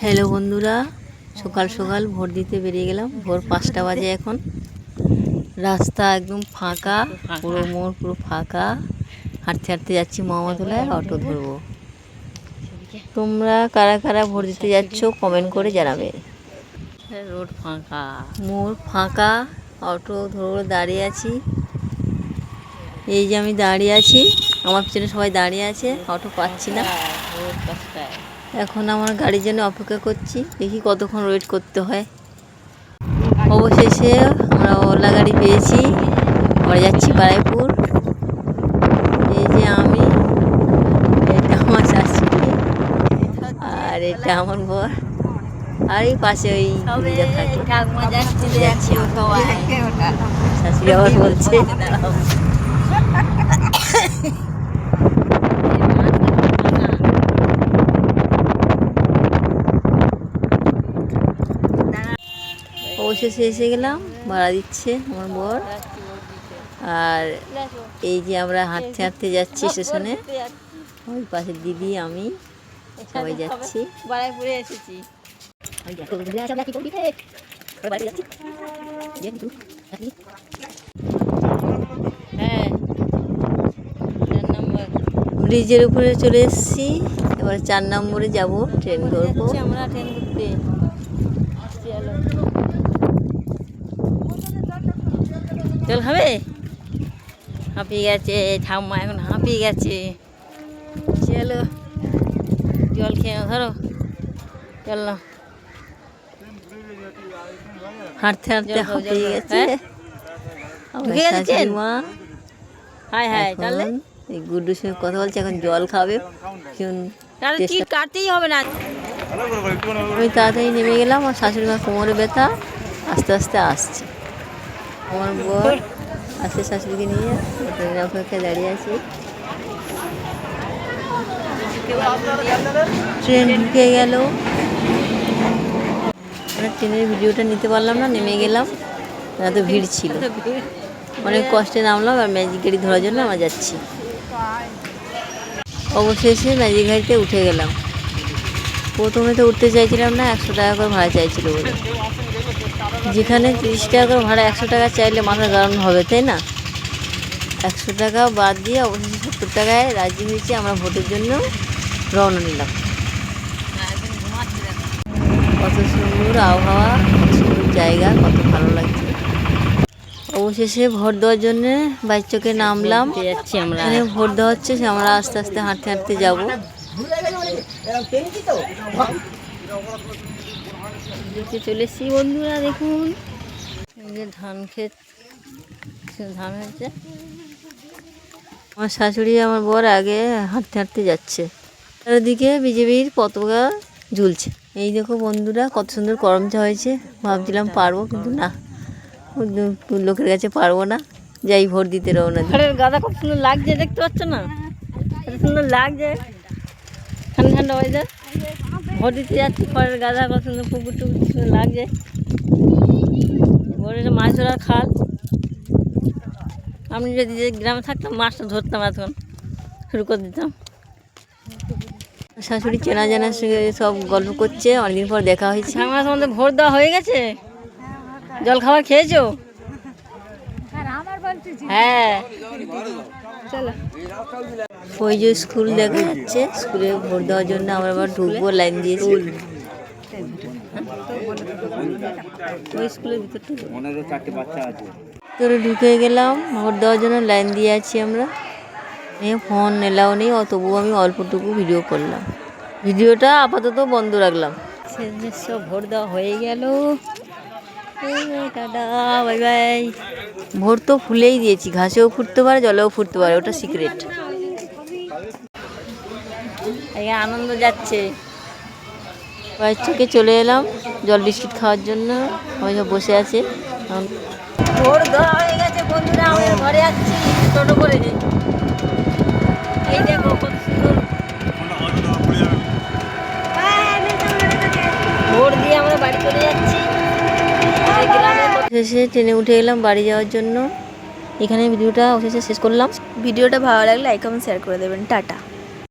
Hello বন্ধুরা, সকাল সকাল ভোট দিতে বেরিয়ে গেলাম। ভোর 5টা বাজে এখন। রাস্তা একদম ফাঁকা, পুরো মোড় পুরো ফাঁকা। হাঁটতে হাঁটতে যাচ্ছি মহামতলায়, অটো ধরবো। তোমরা কারা কারা ভোট দিতে যাচ্ছ কমেন্ট করে জানাবে। রোড ফাঁকা, মোড় ফাঁকা, অটো ধরবো, দাঁড়িয়ে আছি। এই যে আমি দাঁড়িয়ে আছি, আমার পিছনে সবাই দাঁড়িয়ে আছে, অটো পাচ্ছি না। এখন আমার গাড়ির জন্য অপেক্ষা করছি, দেখি কতক্ষণ ওয়েট করতে হয়। অবশেষে আমরা ওলা গাড়ি পেয়েছি, আমরা যাচ্ছি বারাইপুর। এই যে আমি, এটা আমার শাশুড়ি, আর এটা আমার বর, আর এই পাশে ওই যাচ্ছি। শাশুড়ি আবার বলছে অবশেষে এসে গেলাম। ভাড়া দিচ্ছে আমার বর, আর এই যে আমরা হাঁটতে হাঁটতে যাচ্ছি স্টেশনে। ওই পাশে দিদি, আমি সবাই যাচ্ছি। বারাইপুরে এসেছি। হ্যাঁ, ব্রিজের উপরে চলে এসেছি। এবার 4 নম্বরে যাব, ট্রেন ধরবো। আমরা ট্রেন ধরতে জল খাবে? হাঁপিয়ে গেছে ঠাম্মা, এখন হাঁপিয়ে গেছে। চলো জল খেয়ে ধরো, চল না। হাঁটতে হাঁটতে হাঁপিয়ে গেছে। মা হাই হাই, চলে এই গুড্ডুর সঙ্গে কথা বলছে, এখন জল খাবে। কাটতেই হবে না। আমি তাড়াতাড়ি নেমে গেলাম। আমার শাশুড়ি মার কোমরে ব্যথা, আস্তে আস্তে আসছে। আমার বর আসছে শাশুড়িকে নিয়ে, ট্রেনের অপেক্ষায় দাঁড়িয়ে আছি। ট্রেন ঢুকে গেল। আমরা ট্রেনের ভিডিওটা নিতে পারলাম না, নেমে গেলাম। এত ভিড় ছিল, অনেক কষ্টে নামলাম। আর ম্যাজিক গাড়ি ধরার জন্য আমরা যাচ্ছি। অবশেষে ম্যাজিক গাড়িতে উঠে গেলাম। প্রথমে তো উঠতে চাইছিলাম না, 100 টাকা করে ভাড়া চাইছিল বলে। যেখানে 30 টাকা করে ভাড়া, 100 টাকা চাইলে মাথার গরম হবে, তাই না? 100 টাকা বাদ দিয়ে অবশেষে 70 টাকায় রাজি হয়েছে। আমরা ভোটের জন্য রওনা নিলাম। কত সুন্দর আবহাওয়া, কত সুন্দর জায়গা, কত ভালো লাগছে। অবশেষে ভোট দেওয়ার জন্য বাইচকে নামলাম। এখানে ভোট দেওয়া হচ্ছে, আমরা আস্তে আস্তে হাঁটতে হাঁটতে যাবো। চলে এসছি বন্ধুরা, দেখুন এই যে ধান ক্ষেত, ধান হয়েছে। আমার শাশুড়ি আমার বর আগে হাঁটতে হাঁটতে যাচ্ছে। চারিদিকে বিজেপির পতাকা ঝুলছে। এই দেখো বন্ধুরা, কত সুন্দর করম চা হয়েছে। ভাবছিলাম পারবো, কিন্তু না, লোকের কাছে পারবো না। যাই ভোট দিতে রওনা দিই। গাদা কত সুন্দর লাগছে, দেখতে পাচ্ছ না? কত সুন্দর লাগছে, ঠান্ডা ঠান্ডা ওয়েদার। ভোট দিতে যাচ্ছি, খড়ের গাদা, কত সুন্দর পুকুর টুকুর সুন্দর লাগছে। ভোরের মাছ ধরার খাল। আমি যদি গ্রামে থাকতাম, মাছটা ধরতাম, এখন শুরু করে দিতাম। শাশুড়ি চেনা জানার সঙ্গে সব গল্প করছে, অনেকদিন পর দেখা হয়েছে। আমার তোমাদের ভোট দেওয়া হয়ে গেছে? জল খাবার খেয়েছো? হ্যাঁ, চলো। ওই যে স্কুল দেখা যাচ্ছে, স্কুলে ভোট দেওয়ার জন্য আমরা আবার ঢুকবো, লাইন দিয়েছি। ওই স্কুলের ভিতরে ঢুকে গেলাম, ভোট দেওয়ার জন্য লাইন দিয়ে আছি আমরা। ফোন এলাও নেই, তবুও আমি অল্পটুকু ভিডিও করলাম। ভিডিওটা আপাতত বন্ধ রাখলাম। সব ভোট দেওয়া হয়ে গেল, টাটা বাই বাই। ভোট তো ফুলেই দিয়েছি, ঘাসেও ফুটতে পারে, জলেও ফুটতে পারে, ওটা সিক্রেট। আনন্দ যাচ্ছে। বাইচকে চলে এলাম জল বিস্কিট খাওয়ার জন্য, সবাই সব বসে আছে। ভোট দেওয়া হয়ে গেছে বন্ধুরা, আমাদের ঘরে যাচ্ছি টোটো করে। এই দেখো কত সুন্দর ভোট দিয়ে আমরা বাড়ি চলে যাচ্ছি। শেষে ট্রেনে উঠে গেলাম বাড়ি যাওয়ার জন্য। এখানে ভিডিওটা অবশেষে শেষ করলাম। ভিডিওটা ভালো লাগলে লাইক কমেন্ট শেয়ার করে দেবেন। টাটা।